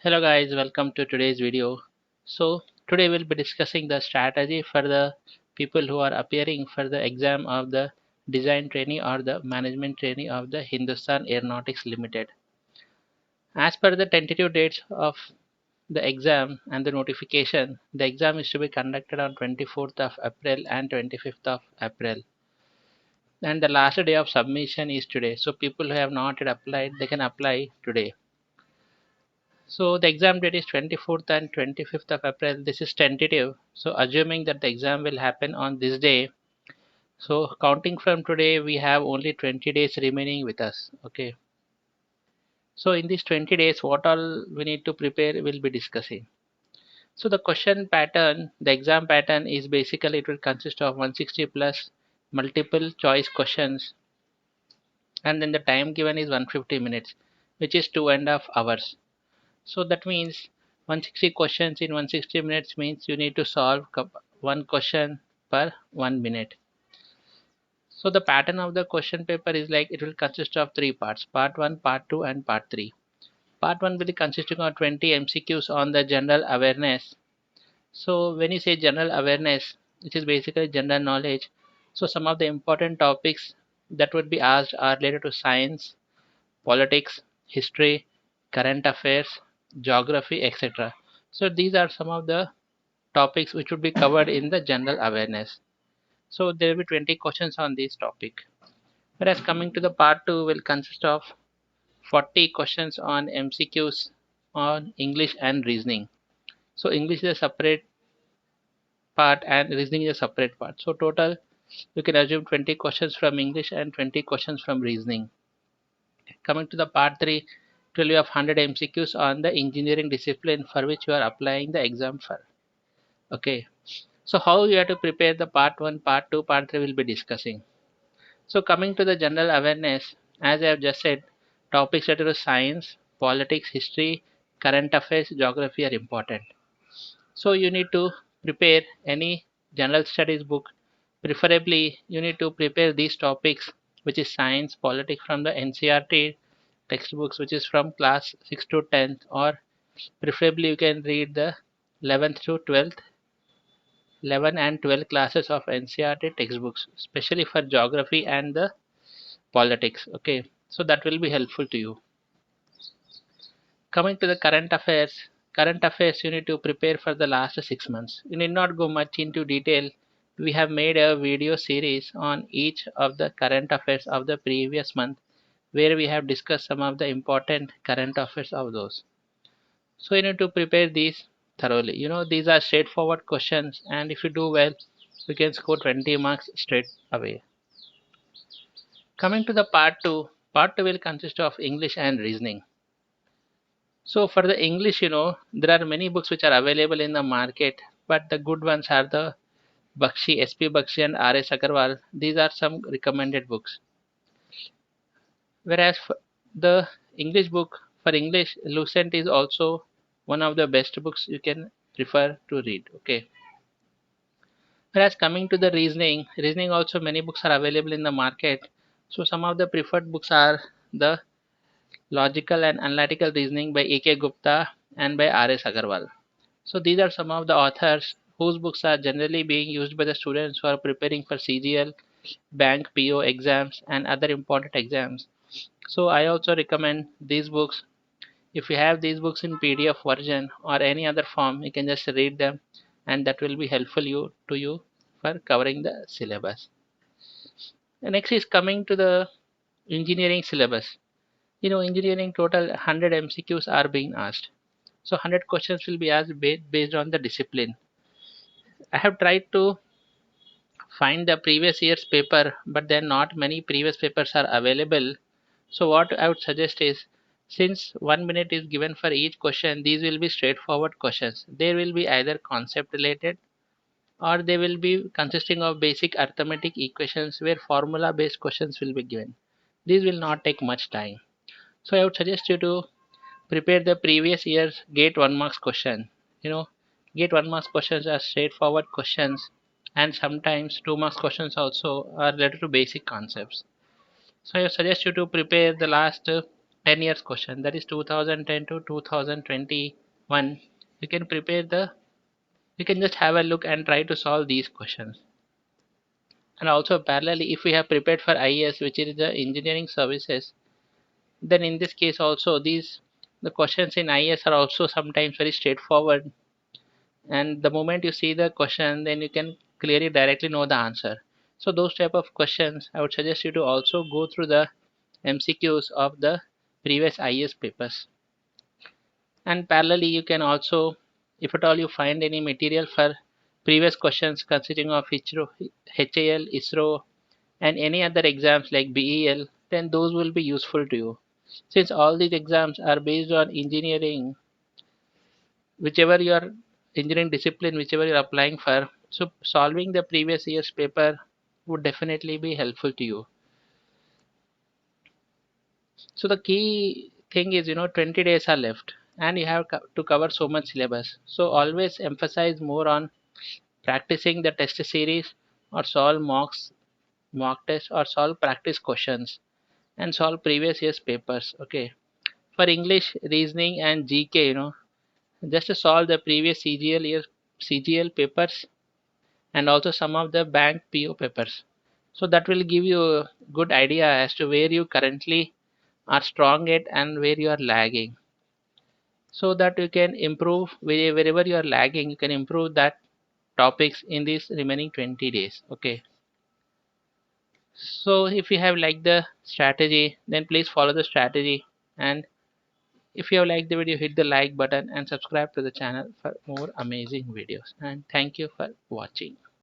Hello guys, welcome to today's video. Today we'll be discussing the strategy for the people who are appearing for the exam of the design trainee or the management trainee of the Hindustan Aeronautics Limited. As per the tentative dates of the exam and the notification, the exam is to be conducted on 24th of April and 25th of April. And the last day of submission is today. So people who have not yet applied, they can apply today. So the exam date is 24th and 25th of April. This is tentative. So assuming that the exam will happen on this day. So counting from today, we have only 20 days remaining with us. Okay. So in these 20 days, what all we need to prepare, we'll be discussing. So the question pattern, the exam pattern is basically it will consist of 160 plus multiple choice questions, and then the time given is 150 minutes, which is 2.5 hours. So that means 160 questions in 160 minutes means you need to solve one question per 1 minute. So the pattern of the question paper is like it will consist of three parts: part 1, part 2 and part 3. Part 1 will be consisting of 20 MCQs on the general awareness. So when you say general awareness, which is basically general knowledge, so some of the important topics that would be asked are related to science, politics, history, current affairs, geography, etc. So these are some of the topics which would be covered in the general awareness. So there will be 20 questions on this topic. Whereas coming to the part 2 will consist of 40 questions on MCQs on English and reasoning. So English is a separate part and reasoning is a separate part. So total you can assume 20 questions from English and 20 questions from reasoning. Coming to the part 3, it will be of 100 MCQs on the engineering discipline for which you are applying the exam for. Okay. So how you have to prepare the part 1, part 2, part 3 will be discussing. So coming to the general awareness, as I have just said, topics related to science, politics, history, current affairs, geography are important. So you need to prepare any general studies book. Preferably you need to prepare these topics which is science, politics from the NCERT textbooks which is from class 6 to 10th, or preferably you can read the 11th to 12th 11 and 12 classes of NCERT textbooks, especially for geography and the politics. Okay, so that will be helpful to you. Coming to the current affairs you need to prepare for the last 6 months. You need not go much into detail. We have made a video series on each of the current affairs of the previous month where we have discussed some of the important current affairs of those. So you need to prepare these thoroughly. These are straightforward questions, and if you do well, you can score 20 marks straight away. Coming to the part 2 will consist of English and reasoning. So for the English, there are many books which are available in the market, but the good ones are the Bakshi, SP Bakshi and RS Agarwal. These are some recommended books. Whereas for the English book, for English, Lucent is also one of the best books you can prefer to read. Okay. Whereas coming to the reasoning also many books are available in the market. So some of the preferred books are the Logical and Analytical Reasoning by A.K. Gupta and by R.S. Agarwal. So these are some of the authors whose books are generally being used by the students who are preparing for CGL, bank PO exams and other important exams. So I also recommend these books. If you have these books in PDF version or any other form, you can just read them, and that will be helpful to you for covering the syllabus. The next is coming to the engineering syllabus. Engineering total 100 MCQs are being asked. So 100 questions will be asked based on the discipline. I have tried to find the previous year's paper, but then not many previous papers are available. So what I would suggest is, since 1 minute is given for each question, these will be straightforward questions. They will be either concept related or they will be consisting of basic arithmetic equations where formula based questions will be given. These will not take much time. So I would suggest you to prepare the previous year's gate 1 marks question. Gate 1 marks questions are straightforward questions, and sometimes 2 marks questions also are related to basic concepts. So I suggest you to prepare the last 10 years question, that is 2010 to 2021. You can prepare the, you can just have a look and try to solve these questions. And also parallelly, if we have prepared for IS, which is the engineering services, then in this case also these, the questions in IS are also sometimes very straightforward, and the moment you see the question then you can clearly directly know the answer. So those type of questions I would suggest you to also go through the MCQs of the previous IS papers. And parallelly you can also, if at all you find any material for previous questions consisting of HAL, ISRO and any other exams like BEL, then those will be useful to you. Since all these exams are based on engineering, whichever your engineering discipline, whichever you're applying for, so solving the previous year's paper would definitely be helpful to you. So the key thing is, 20 days are left and you have to cover so much syllabus. So always emphasize more on practicing the test series, or solve mock tests, or solve practice questions and solve previous year's papers. Okay. For English, reasoning and GK, just to solve the previous CGL papers and also some of the bank PO papers. So that will give you a good idea as to where you currently are strong at and where you are lagging. So that you can improve wherever you are lagging, you can improve that topics in these remaining 20 days. Okay. So if you have liked the strategy, then please follow the strategy. And if you have liked the video, hit the like button and subscribe to the channel for more amazing videos. And thank you for watching.